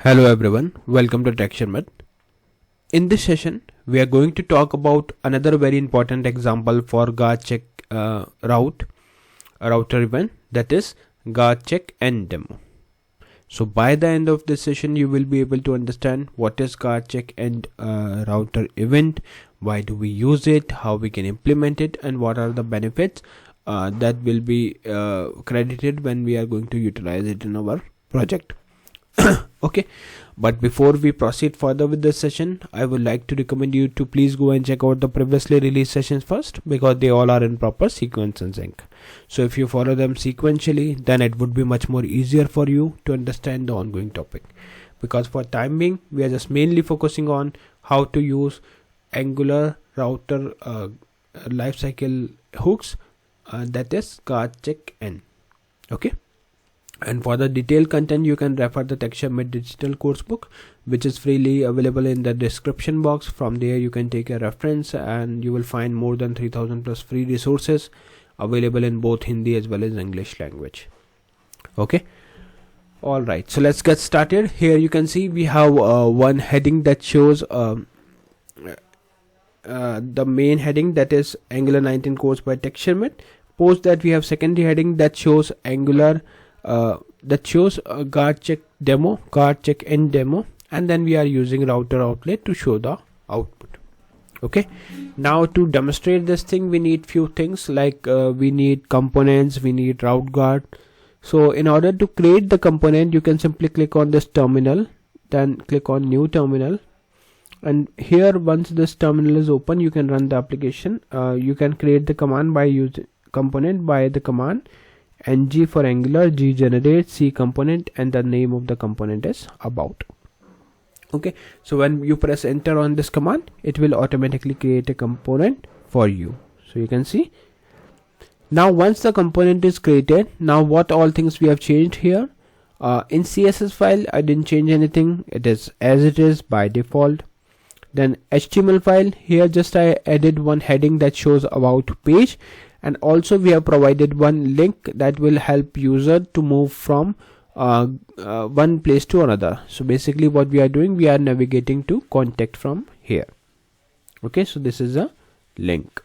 Hello everyone, welcome to Sharmit. In this session, we are going to talk about another very important example for GuardCheck router event, that is GuardCheckEnd demo. So by the end of this session, you will be able to understand what is GuardCheckEnd router event, why do we use it, how we can implement it, and what are the benefits that will be credited when we are going to utilize it in our project. Okay, but before we proceed further with this session, I would like to recommend you to please go and check out the previously released sessions first, because they all are in proper sequence and sync. So if you follow them sequentially, then it would be much more easier for you to understand the ongoing topic, because for time being we are just mainly focusing on how to use Angular router lifecycle hooks, that is GuardCheckEnd. Okay, and for the detailed content you can refer the Sharmit digital course book, which is freely available in the description box. From there you can take a reference and you will find more than 3000 plus free resources available in both Hindi as well as English language. Okay, all right, so let's get started. Here you can see we have one heading that shows the main heading, that is Angular 19 course by Sharmit. Post that we have secondary heading that shows Angular GuardCheck demo, GuardCheckEnd demo, and then we are using router outlet to show the output. Okay, now to demonstrate this thing we need few things, like we need components, we need route guard. So in order to create the component, you can simply click on this terminal, then click on new terminal, and here once this terminal is open you can run the application. You can create the command by using component by the command ng for Angular g generate c component, and the name of the component is about. Okay, so when you press enter on this command, it will automatically create a component for you. So you can see now once the component is created, now what all things we have changed here. In CSS file I didn't change anything, it is as it is by default. Then HTML file, here just I added one heading that shows about page, and also we have provided one link that will help user to move from one place to another. So basically what we are doing, we are navigating to contact from here. Okay, so this is a link.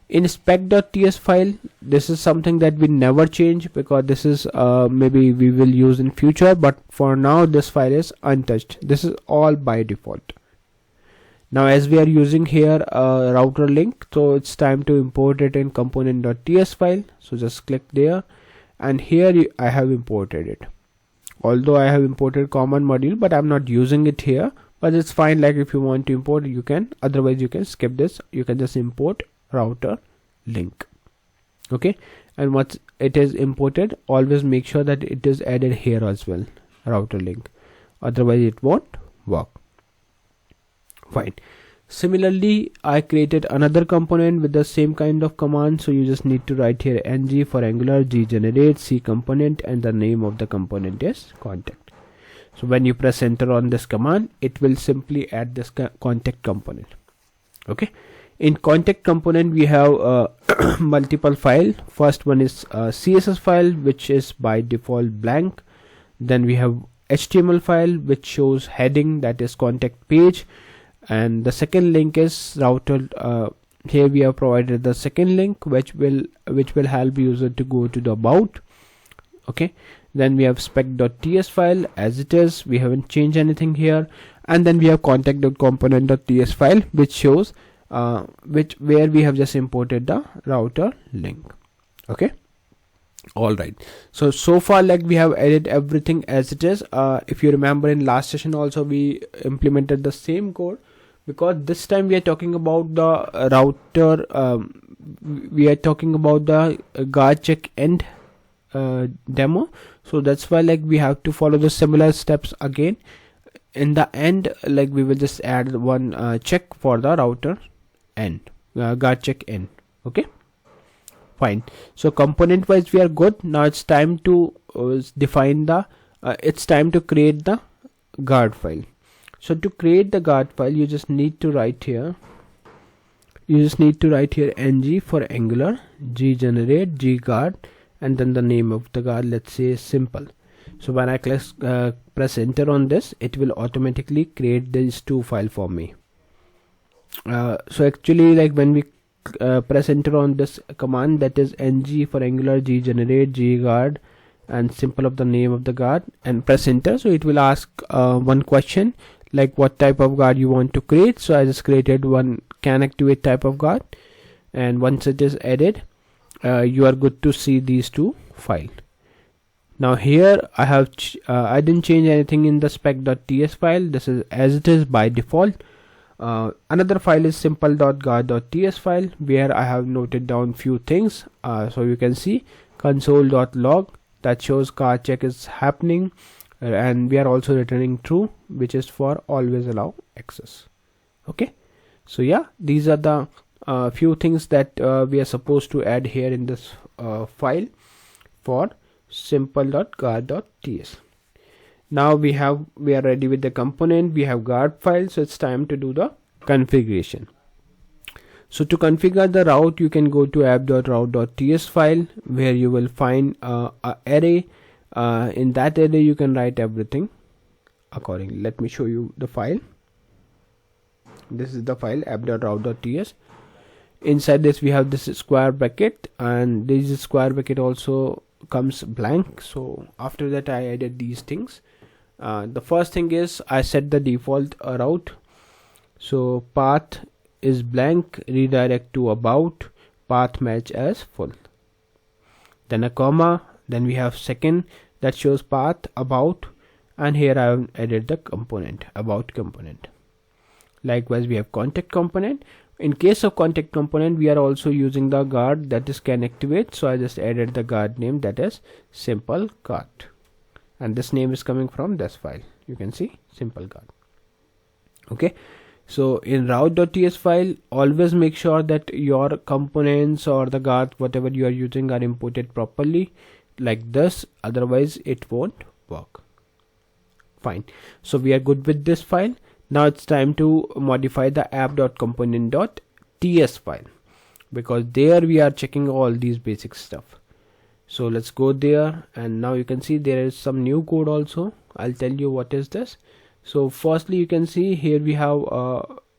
In spec.ts file, this is something that we never change, because this is maybe we will use in future, but for now this file is untouched. This is all by default. Now as we are using here a router link, so it's time to import it in component.ts file. So just click there, and here I have imported it. Although I have imported common module, but I'm not using it here, but it's fine. Like if you want to import it, you can, otherwise you can skip this. You can just import router link. Okay, and once it is imported, always make sure that it is added here as well, router link, otherwise it won't work. Fine. Similarly, I created another component with the same kind of command. So you just need to write here ng for Angular g generate c component, and the name of the component is contact. So when you press enter on this command, it will simply add this contact component. Okay, in contact component we have multiple file. First one is CSS file, which is by default blank. Then we have HTML file which shows heading, that is contact page, and the second link is router. Here we have provided the second link which will help user to go to the about. Okay, then we have spec.ts file as it is, we haven't changed anything here, and then we have contact.component.ts file which shows where we have just imported the router link. Okay, all right, so far like we have added everything as it is. If you remember in last session also we implemented the same code, because this time we are talking about the router, we are talking about the GuardCheckEnd demo. So that's why like we have to follow the similar steps again. In the end, like we will just add one check for the router end, GuardCheckEnd. Okay, fine. So component wise we are good. Now it's time to define the it's time to create the guard file. So to create the guard file, you just need to write here ng for Angular g generate g guard, and then the name of the guard, let's say simple. So when I press enter on this, it will automatically create these two files for me. So actually, like when we press enter on this command, that is ng for Angular, g generate, g guard, and symbol of the name of the guard, and press enter. So it will ask one question like what type of guard you want to create. So I just created one CanActivate type of guard, and once it is added, you are good to see these two files. Now here I have I didn't change anything in the spec.ts file. This is as it is by default. Another file is simple.guard.ts file, where I have noted down few things. So you can see console.log that shows guard check is happening, and we are also returning true, which is for always allow access. Okay, so yeah, these are the few things that we are supposed to add here in this file for simple.guard.ts. Now we are ready with the component. We have guard file, so it's time to do the configuration. So to configure the route, you can go to app.route.ts file, where you will find a array. In that array you can write everything accordingly. Let me show you the file. This is the file app.route.ts. Inside this we have this square bracket, and this square bracket also comes blank. So after that I added these things. The first thing is I set the default route. So path is blank, redirect to about, path match as full, then a comma, then we have second that shows path about, and here I have added the component about component. Likewise we have contact component. In case of contact component, we are also using the guard, that is CanActivate. So I just added the guard name, that is simple guard, and this name is coming from this file. You can see simple guard. Okay, so in route.ts file, always make sure that your components or the guard whatever you are using are imported properly like this, otherwise it won't work. Fine, so we are good with this file. Now it's time to modify the app.component.ts file, because there we are checking all these basic stuff. So let's go there, and now you can see there is some new code also. I'll tell you what is this. So firstly you can see here we have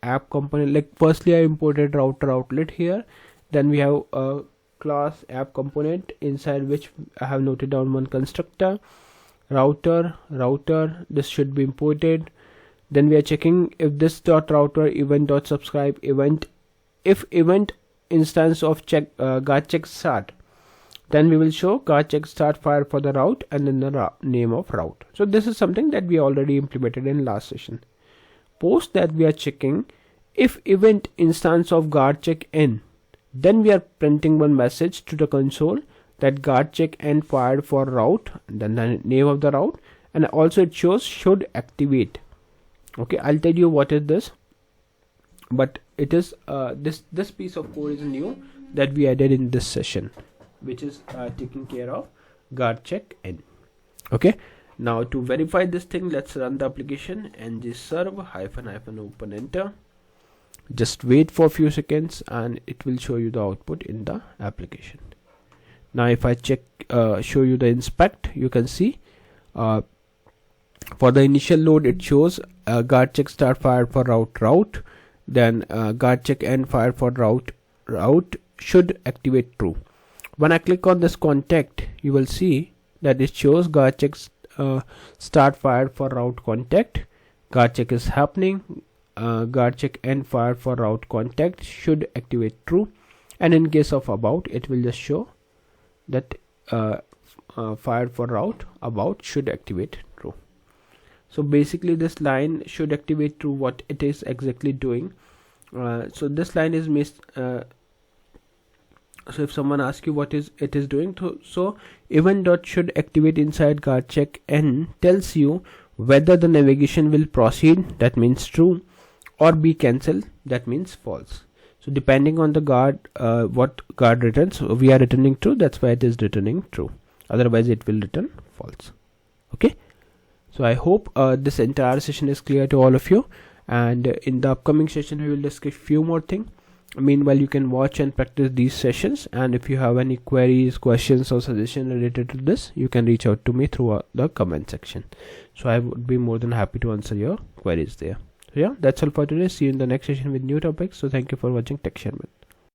app component. Like firstly I imported router outlet here, then we have a class app component, inside which I have noted down one constructor router. This should be imported. Then we are checking if this .router event.subscribe event, if event instance of GuardCheckStart, then we will show GuardCheckStart file for the route and then the name of route. So this is something that we already implemented in last session. Post that we are checking if event instance of GuardCheckEnd, then we are printing one message to the console that GuardCheckEnd fired for route, then the name of the route, and also it shows should activate. Okay, I'll tell you what is this, but it is this piece of code is new that we added in this session, which is taking care of GuardCheckEnd. Okay, now to verify this thing, let's run the application ngserve --open enter. Just wait for a few seconds and it will show you the output in the application. Now if I show you the inspect, you can see for the initial load it shows GuardCheckStart fired for route, then GuardCheckEnd fired for route should activate true. When I click on this contact, you will see that it shows GuardCheckStart fired for route contact, GuardCheck is happening, GuardCheckEnd fired for route contact should activate true, and in case of about, it will just show that fired for route about should activate true. So basically this line should activate true, what it is exactly doing. So this line is missed. So if someone asks you what it is doing, so event should activate inside GuardCheckEnd tells you whether the navigation will proceed, that means true, or be cancelled, that means false. So depending on the guard, what guard returns, so we are returning true, that's why it is returning true, otherwise it will return false. Okay, so I hope this entire session is clear to all of you, and in the upcoming session we will discuss few more things. Meanwhile, you can watch and practice these sessions, and if you have any queries, questions, or suggestions related to this, you can reach out to me through the comment section. So I would be more than happy to answer your queries there. So yeah, that's all for today. See you in the next session with new topics. So thank you for watching Tech Sharmit.